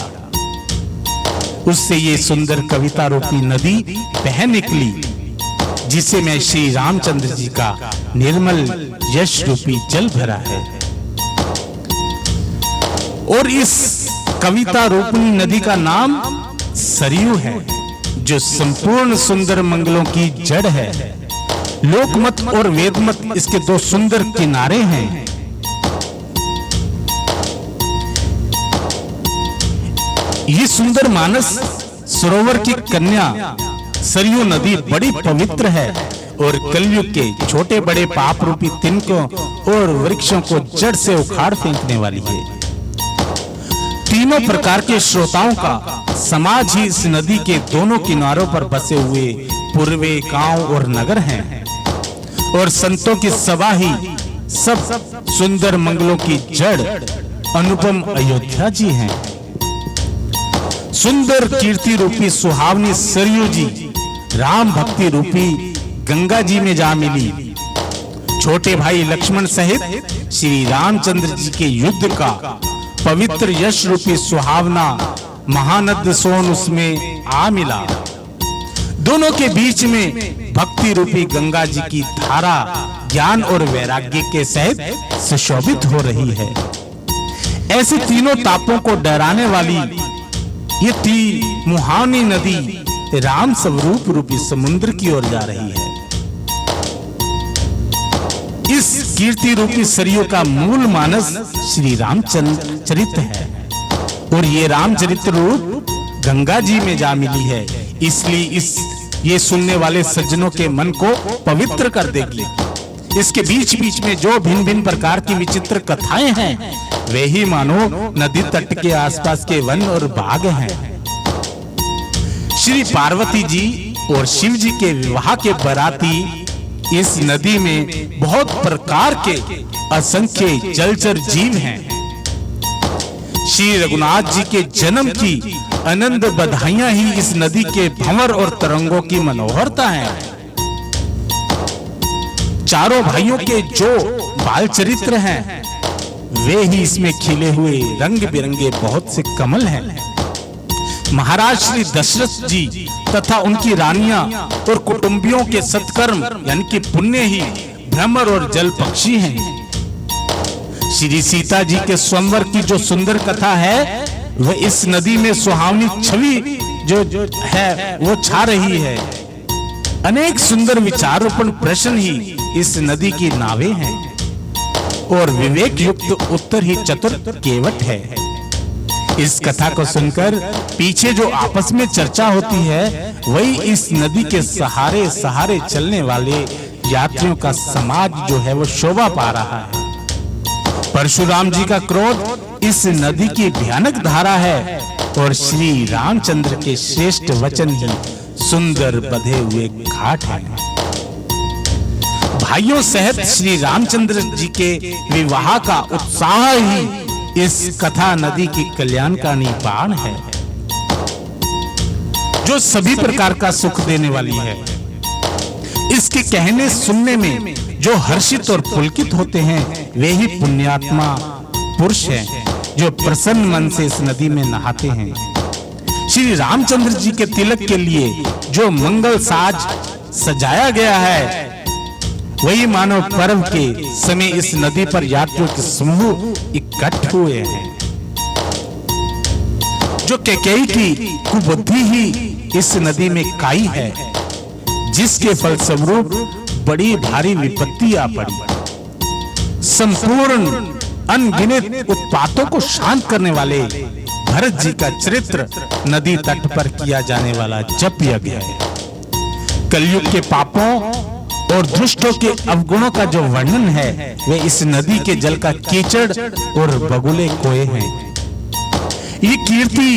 उससे ये सुंदर कविता रूपी नदी बह निकली, जिसे में श्री रामचंद्र जी का निर्मल यश रूपी जल भरा है। और इस कविता रूपी नदी का नाम सरयू है, जो संपूर्ण सुंदर मंगलों की जड़ है। लोकमत और वेदमत इसके दो सुंदर किनारे हैं। ये सुंदर मानस सरोवर की कन्या सरयू नदी बड़ी पवित्र है और कलयुग के छोटे बड़े पाप रूपी तिनकों और वृक्षों को जड़ से उखाड़ फेंकने वाली है। तीनों प्रकार के श्रोताओं का समाज ही इस नदी के दोनों किनारों पर बसे हुए पूर्वे गांव और नगर हैं, और संतों की सभा ही सब सुंदर मंगलों की जड़ अनुपम अयोध्या जी हैं। सुंदर कीर्ति रूपी सुहावनी सरयू जी राम भक्ति रूपी गंगा जी में जा मिली। छोटे भाई लक्ष्मण सहित श्री रामचंद्र जी के युद्ध का पवित्र यश रूपी सुहावना महानद सोन उसमें आ मिला। दोनों के बीच में भक्ति रूपी गंगा जी की धारा ज्ञान और वैराग्य के सहित सुशोभित हो रही है। ऐसे तीनों तापों को डराने वाली ये मुहानी नदी राम स्वरूप रूपी समुद्र की ओर जा रही है। इस कीर्ति रूपी सरयू का मूल मानस श्री रामचंद्र चरित्र है, और ये रामचरित्र रूप गंगा जी में जा मिली है। इसलिए ये सुनने वाले सज्जनों के मन को पवित्र कर देगी। इसके बीच बीच में जो भिन्न भिन्न प्रकार की विचित्र कथाएं हैं, वे ही मानो नदी तट के आसपास के वन और बाग हैं। श्री पार्वती जी और शिव जी के विवाह के बराती इस नदी में बहुत प्रकार के असंख्य जलचर जीव हैं। श्री रघुनाथ जी के जन्म की आनंद बधाइयां ही इस नदी के भंवर और तरंगों की मनोहरता है। चारों भाइयों के जो बाल चरित्र हैं, वे ही इसमें खिले हुए रंग बिरंगे बहुत से कमल हैं। महाराज श्री दशरथ जी तथा उनकी रानियां और कुटुंबियों के सत्कर्म यानी कि पुण्य ही भ्रमर और जल पक्षी हैं। श्री सीता जी के स्वयंवर की जो सुंदर कथा है, वह इस नदी में सुहावनी छवि जो है वो छा रही है। अनेक सुंदर विचारोपण प्रश्न ही इस नदी की नावें हैं और विवेक युक्त उत्तर ही चतुर केवट है। इस कथा को सुनकर पीछे जो आपस में चर्चा होती है वही इस नदी के सहारे सहारे चलने वाले यात्रियों का समाज जो है वो शोभा पा रहा है। परशुराम जी का क्रोध इस नदी की भयानक धारा है और श्री रामचंद्र के श्रेष्ठ वचन ही सुंदर बंधे हुए घाट हैं। भाइयों सहित श्री रामचंद्र जी के विवाह का उत्साह ही इस कथा नदी की कल्याणकारी बाण है जो सभी प्रकार का सुख देने वाली है। इसके कहने सुनने में जो हर्षित और पुलकित होते हैं वे ही पुण्यात्मा पुरुष हैं जो प्रसन्न मन से इस नदी में नहाते हैं। श्री रामचंद्र जी के तिलक के लिए जो मंगल साज सजाया गया है वही मानव पर्व के समय इस नदी पर यात्रियों के समूह इकट्ठ हुए हैं। जो कैकेयी की कुबुद्धि ही इस नदी में काई है जिसके फलस्वरूप बड़ी भारी विपत्ति आ पड़ी। संपूर्ण अनगिनत उत्पातों को शांत करने वाले भरत जी का चरित्र नदी तट पर किया जाने वाला जप यज्ञ है। कलयुग के पापों और दुष्टों के अवगुणों का जो वर्णन है वे इस नदी के जल का कीचड़ और बगुले कोए हैं। ये कीर्ति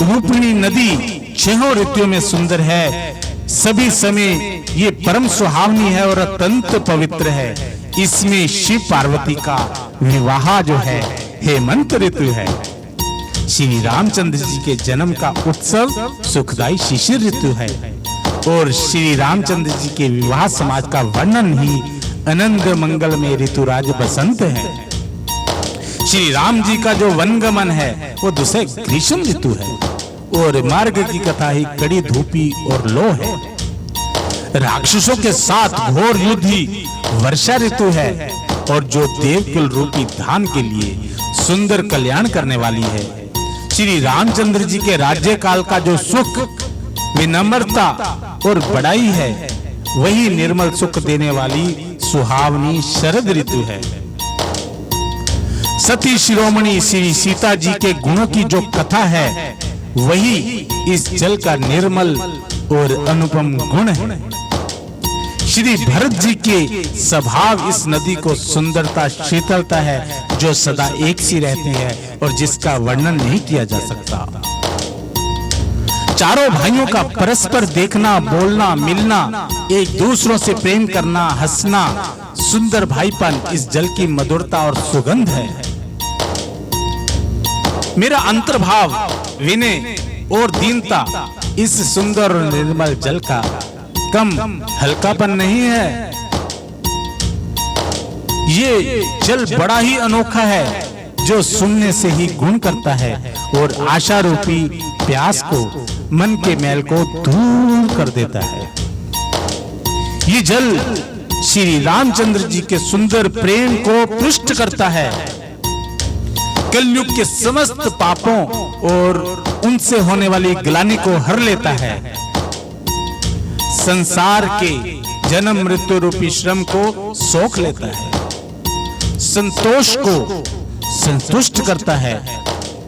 रूपिणी नदी छहों ऋतुओं में सुंदर है, सभी समय ये परम सुहावनी है और अत्यंत पवित्र है। इसमें शिव पार्वती का विवाह जो है हेमंत ऋतु है। श्री रामचंद्र जी के जन्म का उत्सव सुखदायी शिशिर ऋतु है और श्री रामचंद्र जी के विवाह समाज का वर्णन ही आनंद मंगल में ऋतुराज बसंत है। श्री राम जी का जो वनगमन है वो दूसरे ग्रीष्म ऋतु है और मार्ग की कथा ही कड़ी धूपी और लो है। राक्षसों के साथ घोर युद्ध ही वर्षा ऋतु है और जो देवकुल रूपी धाम के लिए सुंदर कल्याण करने वाली है। श्री रामचंद्र जी के राज्य काल का जो सुख विनम्रता और बड़ाई है वही निर्मल सुख देने वाली सुहावनी शरद ऋतु है। सती शिरोमणि श्री सीता जी के गुणों की जो कथा है वही इस जल का निर्मल और अनुपम गुण है। श्री भरत जी के स्वभाव इस नदी को सुंदरता शीतलता है जो सदा एक सी रहते हैं और जिसका वर्णन नहीं किया जा सकता। चारों भाइयों का परस्पर देखना बोलना मिलना एक दूसरों से प्रेम करना हंसना सुंदर भाईपन इस जल की मधुरता और सुगंध है। मेरा अंतर्भाव विनय और दीनता इस सुंदर और निर्मल जल का कम हल्कापन नहीं है। ये जल बड़ा ही अनोखा है जो सुनने से ही गुण करता है और आशा रूपी प्यास को मन के मैल को दूर कर देता है। ये जल श्री रामचंद्र जी के सुंदर प्रेम को पुष्ट करता है, कलयुग के समस्त पापों और उनसे होने वाली ग्लानि को हर लेता है, संसार के जन्म मृत्यु रूपी श्रम को सोख लेता है, संतोष को संतुष्ट करता है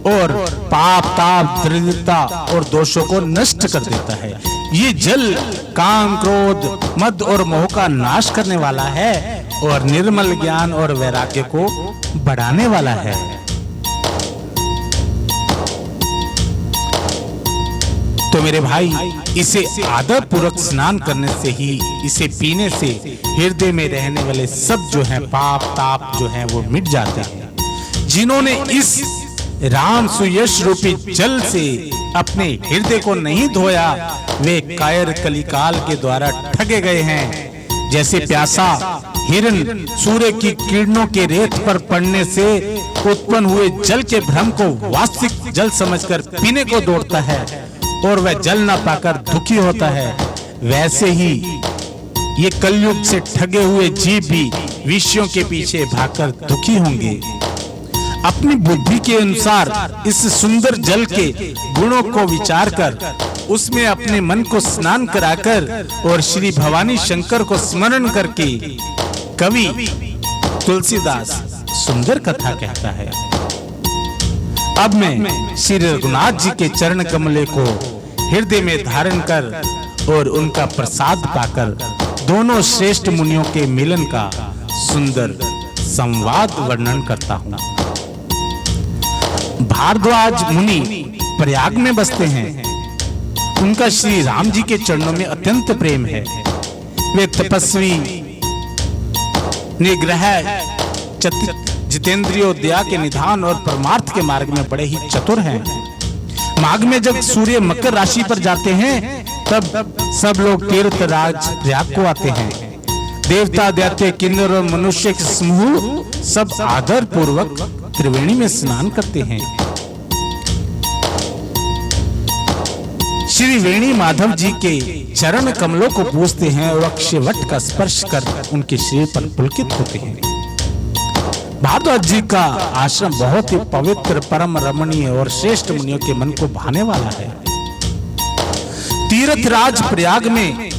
और पाप ताप दरिद्रता और दोषों को नष्ट कर देता है। ये जल काम क्रोध मद और मोह का नाश करने वाला है और निर्मल ज्ञान और वैराग्य को बढ़ाने वाला है। तो मेरे भाई, इसे आदर पूर्वक स्नान करने से ही, इसे पीने से हृदय में रहने वाले सब जो है पाप ताप जो है वो मिट जाते हैं। जिन्होंने इस राम सुयश रूपी जल से अपने हृदय को नहीं धोया वे कायर कलिकाल के द्वारा ठगे गए हैं। जैसे प्यासा हिरन सूर्य की किरणों के रेत पर पड़ने से उत्पन्न हुए जल के भ्रम को वास्तविक जल समझकर पीने को दौड़ता है और वह जल न पाकर दुखी होता है, वैसे ही ये कलयुग से ठगे हुए जीव भी विषयों के पीछे भागकर दुखी होंगे। अपनी बुद्धि के अनुसार इस सुंदर जल के गुणों को विचार कर उसमें अपने मन को स्नान कराकर और श्री भवानी शंकर को स्मरण करके कवि तुलसीदास सुंदर कथा कहता है। अब मैं श्री रघुनाथ जी के चरण कमले को हृदय में धारण कर और उनका प्रसाद पाकर दोनों श्रेष्ठ मुनियों के मिलन का सुंदर संवाद वर्णन करता हूँ। भारद्वाज मुनि प्रयाग में बसते हैं। उनका श्री राम जी के चरणों में अत्यंत प्रेम है। वे तपस्वी, निग्रह, जितेंद्रियोदया के निधान और परमार्थ के मार्ग में बड़े ही चतुर हैं। माघ में जब सूर्य मकर राशि पर जाते हैं तब सब लोग तीर्थराज प्रयाग को आते हैं। देवता, दैत्य, किन्नर और मनुष्य के समूह सब आदर पूर्वक त्रिवेणी में स्नान करते हैं। श्री वेणी माधव जी के चरण कमलों को पूजते हैं और अक्षयवट का स्पर्श कर उनके शरीर पर पुलकित होते हैं। भारद्वाज जी का आश्रम बहुत ही पवित्र, परम रमणीय और श्रेष्ठ मुनियों के मन को भाने वाला है। तीर्थराज प्रयाग में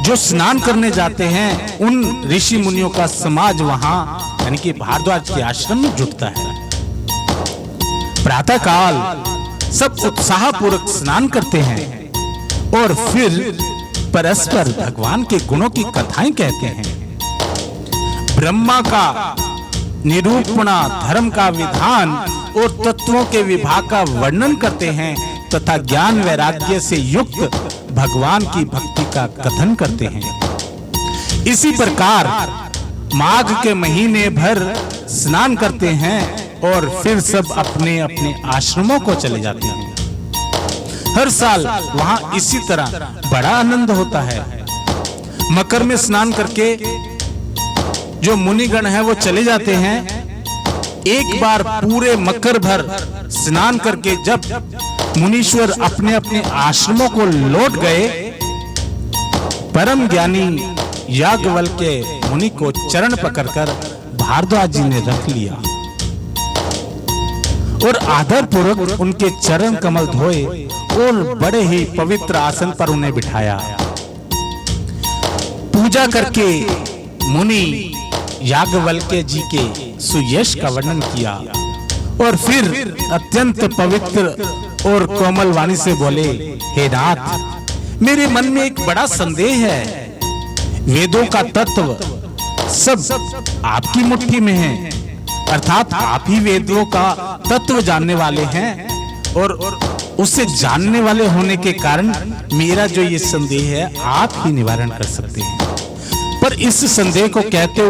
जो स्नान करने जाते हैं उन ऋषि मुनियों का समाज वहां यानी कि भारद्वाज के आश्रम में जुटता है। प्रातः काल सब उत्साह पूर्वक स्नान करते हैं और फिर परस्पर भगवान के गुणों की कथाएं कहते हैं। ब्रह्मा का निरूपणा, धर्म का विधान और तत्वों के विभाग का वर्णन करते हैं तथा ज्ञान वैराग्य से युक्त भगवान की भक्ति का कथन करते हैं। इसी प्रकार माघ के महीने भर स्नान करते हैं और फिर सब अपने अपने आश्रमों को चले जाते हैं। हर साल वहां इसी तरह बड़ा आनंद होता है। मकर में स्नान करके जो मुनिगण हैं वो चले जाते हैं। एक बार पूरे मकर भर स्नान करके जब मुनीश्वर अपने अपने आश्रमों को लौट गए, परम ज्ञानी याज्ञवल्क्य मुनि को चरण पकड़कर भारद्वाज जी ने रख लिया और आदर पूर्वक उनके चरण कमल धोए और बड़े ही पवित्र आसन पर उन्हें बिठाया। पूजा करके मुनि याज्ञवल्क्य जी के सुयश का वर्णन किया और फिर अत्यंत पवित्र और कोमल वाणी से बोले, हे नाथ, मेरे मन में एक बड़ा संदेह है। वेदों का तत्व सब आपकी मुट्ठी में है, अर्थात आप ही वेदों का तत्व जानने वाले हैं और उसे जानने वाले होने के कारण मेरा जो ये संदेह है आप ही निवारण कर सकते हैं। पर इस संदेह को कहते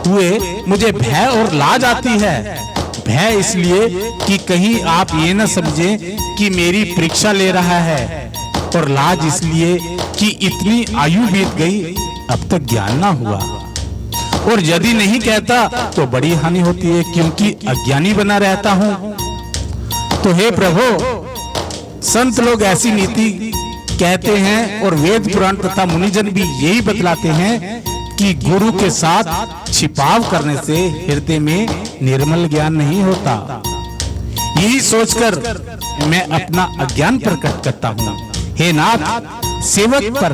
हुए मुझे भय और लाज आती है। भय इसलिए कि कहीं आप ये न समझें कि मेरी परीक्षा ले रहा है, और लाज इसलिए कि इतनी आयु बीत गई अब तक ज्ञान ना हुआ, और यदि नहीं कहता तो बड़ी हानि होती है क्योंकि अज्ञानी बना रहता हूं। तो हे प्रभु, संत लोग ऐसी नीति कहते हैं और वेद पुराण तथा मुनिजन भी यही बतलाते हैं कि गुरु के साथ छिपाव करने से हृदय में निर्मल ज्ञान नहीं होता। यही सोचकर मैं अपना अज्ञान प्रकट करता हूँ। हे नाथ, सेवक पर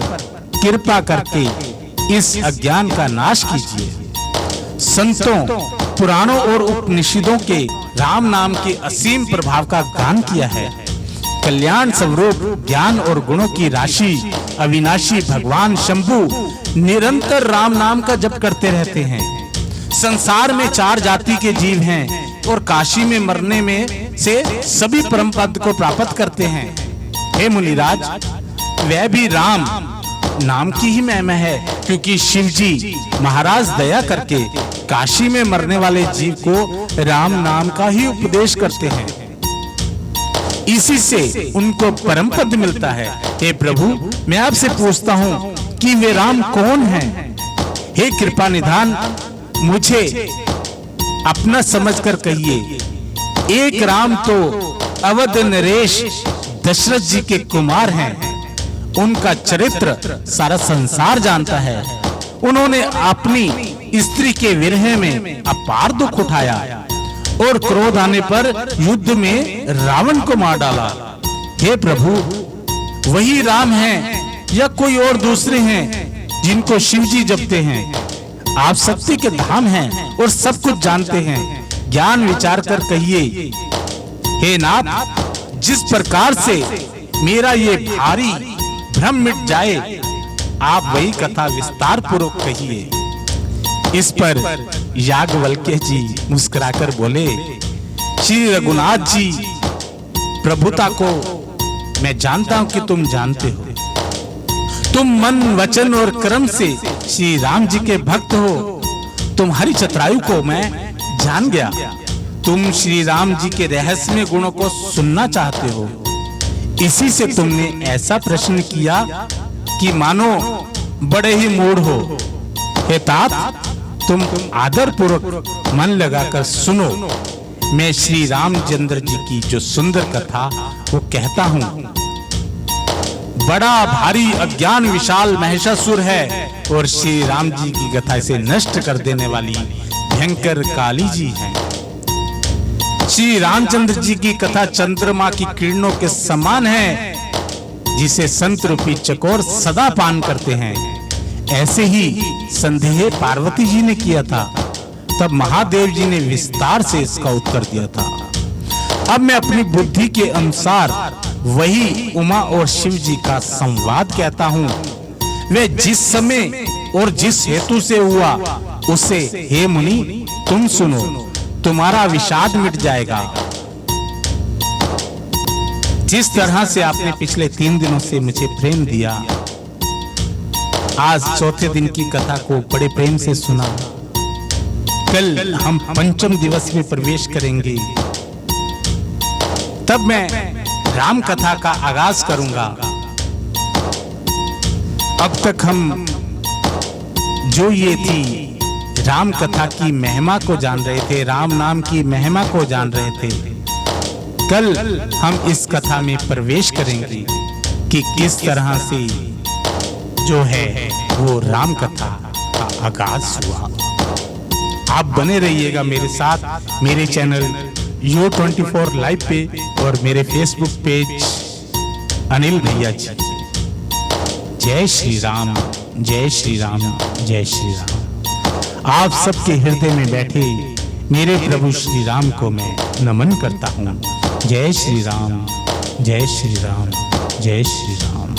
कृपा करके इस अज्ञान का नाश कीजिए। संतों, पुराणों और उपनिषदों के राम नाम के असीम प्रभाव का गान किया है। कल्याण स्वरूप ज्ञान और गुणों की राशि अविनाशी भगवान शंभु निरंतर राम नाम का जप करते रहते हैं। संसार में 4 जाति के जीव हैं और काशी में मरने में से सभी परम पद को प्राप्त करते हैं। हे मुनिराज, वह भी राम नाम की ही महिमा है, क्योंकि शिव जी महाराज दया करके काशी में मरने वाले जीव को राम नाम का ही उपदेश करते हैं। इसी से उनको परम पद मिलता है। हे प्रभु, मैं आपसे पूछता हूँ कि वे राम कौन हैं? हे कृपा निधान, मुझे अपना समझकर कहिए। एक राम तो अवध नरेश दशरथ जी के कुमार हैं। उनका चरित्र सारा संसार जानता है। उन्होंने अपनी स्त्री के विरह में अपार दुख उठाया और क्रोध आने पर युद्ध में रावण को मार डाला। हे प्रभु, वही राम हैं या कोई और दूसरे हैं जिनको शिव जी जपते हैं? आप शक्ति के धाम हैं और सब कुछ जानते हैं, ज्ञान विचार कर कहिए। हे नाथ, जिस प्रकार से मेरा ये भारी भ्रम मिट जाए, आप वही कथा विस्तार पूर्वक कहिए। इस पर याज्ञवल्क्य जी मुस्कुराकर बोले, श्री रघुनाथ जी, प्रभुता को मैं जानता हूं कि तुम जानते हो। तुम मन, वचन और कर्म से श्री राम जी के भक्त हो। तुम हरि चतुरायु को मैं जान गया। तुम श्री राम जी के रहस्यमय गुणों को सुनना चाहते हो। इसी से तुमने ऐसा प्रश्न किया कि मानो बड़े ही मूढ़ हो। हे तात, तुम आदर पूर्वक मन लगाकर सुनो। मैं श्री रामचंद्र जी की जो सुंदर कथा वो कहता हूँ। बड़ा भारी अज्ञान विशाल महिषासुर है और श्री राम जी की कथा इसे नष्ट कर देने वाली भयंकर काली जी है। श्री रामचंद्र जी की कथा चंद्रमा की किरणों के समान है, जिसे संत रूपी चकोर सदा पान करते हैं। ऐसे ही संदेह पार्वती जी ने किया था, तब महादेव जी ने विस्तार से इसका उत्तर दिया था। अब मैं अपनी बुद्धि के अनुसार वही उमा और शिव जी का संवाद कहता हूँ। वे जिस समय और जिस हेतु से हुआ, उसे हे मुनि तुम सुनो, तुम्हारा विषाद मिट जाएगा। जिस तरह से आपने पिछले 3 दिनों से मुझे प्रेम दिया, आज चौथे दिन की कथा को बड़े प्रेम से सुना। कल हम पंचम दिवस में प्रवेश करेंगे, तब मैं राम कथा का आगाज करूंगा। अब तक हम जो ये थी राम कथा की महिमा को जान रहे थे, राम नाम की महिमा को जान रहे थे। कल हम इस कथा में प्रवेश करेंगे कि किस तरह से जो है वो राम कथा का आगाज हुआ। आप बने रहिएगा मेरे साथ, मेरे चैनल Yo24 लाइव पे और मेरे फेसबुक पेज अनिल भैया जी। जय श्री राम, जय श्री राम, जय श्री राम। आप सबके हृदय में बैठे मेरे प्रभु श्री राम को मैं नमन करता हूँ। जय श्री राम, जय श्री राम, जय श्री राम।